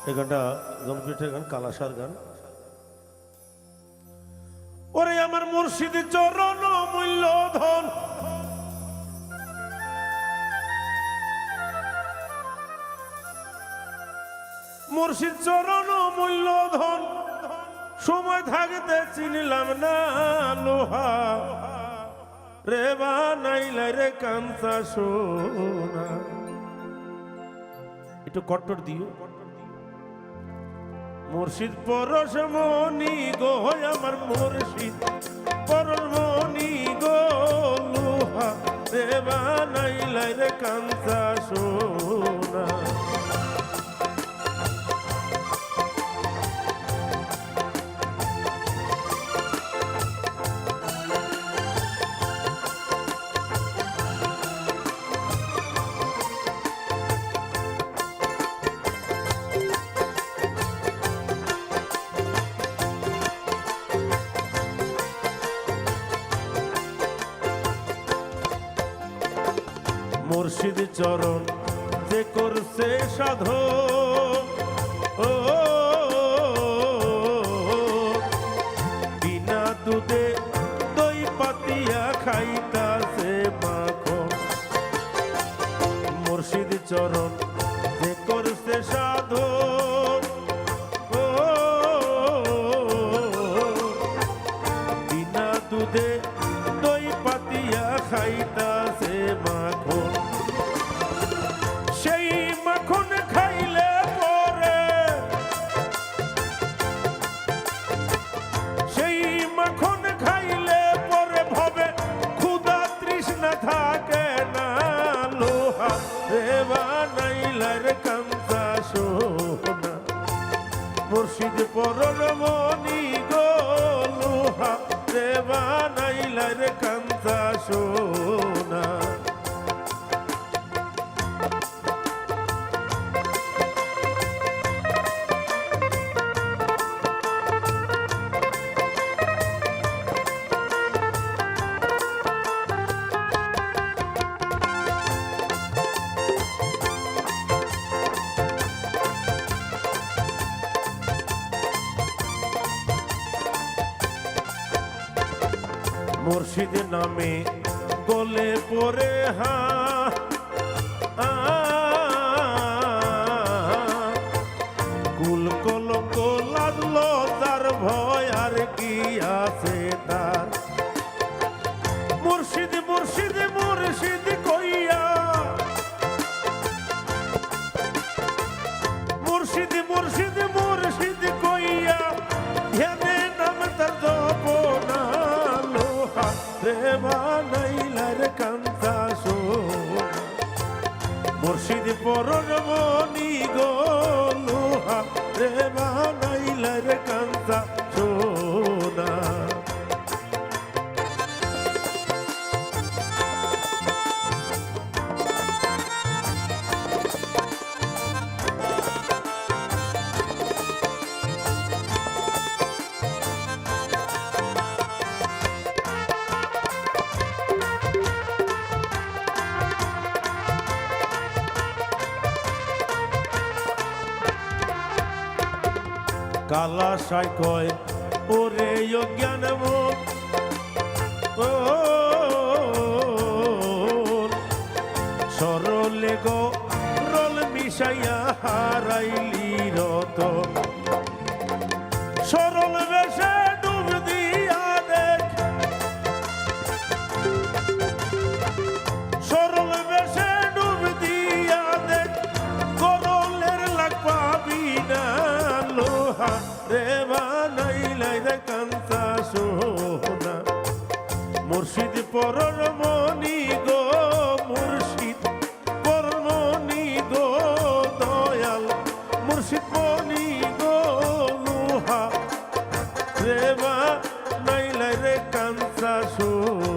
এই গানটা জনপ্রিয় গান, কালাসার গান। ওরে আমার মুর্শিদ চরণ মূল্য ধন, মুর্শিদ চরণ মূল্য ধন, সময় থাকতে চিনিলাম না লোহা, রে বানাইলাই রে কাঞ্চা সোনা। একটু কট্টর দিও। মুর্শিদ পরশ মনি গো, আমার মুর্শিদ পরশ মনি গো, লোহা রে বানাইলাই রে কাঞ্চা সোনা। মুর্শিদ চরণ যে করছে সাধন, ও বিনা দুধে দই পাতিয়া খাইতাছে মাখন। মুর্শিদ চরণ যে করছে সাধন, ও বিনা দুধে দই পাতিয়া খাইতাছে মাখন। সেই মাখন খাইলে পরে, সেই মাখন খাইলে পরে ভবে ক্ষুধা তৃষ্ণা থাকে না, লোহা রে বানাইলার কাঞ্চা সোনা। মুর্শিদ পরশ মনি গো, লোহা রে বানাইলার কাঞ্চা সোনা। মুর্শিদ নামে গলে পরে হা, কুল কলঙ্ক লাগলো তার, ভয় আর কি আছে তার। মুর্শিদ মুর্শিদ মুর্শিদ কইয়া, মুর্শিদ মুর্শিদ মুর্শিদ কইয়া ধ্যানে নাম তার জপনা, লোহা রে বানাইলার কাঞ্চা সোনা। মুর্শিদ পরশ মনি গো, লোহা রে বানাইলার কাঞ্চা সোনা। কালাসাই কয় ওরে অজ্ঞান মুখ, ও সরলে গো রল মিশাইয়া হারাইলি রত। সরল বেশে ডুব দিয়া দেখ, সরল বেশে ডুব দিয়া দেখ, গরলের লাগ পাবি না, লোহা রে বানাইলাই রে কাঞ্চা সোনা। মুর্শিদ পরশ মনি গো, মুর্শিদ পরশ মনি গো, দয়াল মুর্শিদ মনি গো, লোহা রে বানাইলাই রে কাঞ্চা সোনা।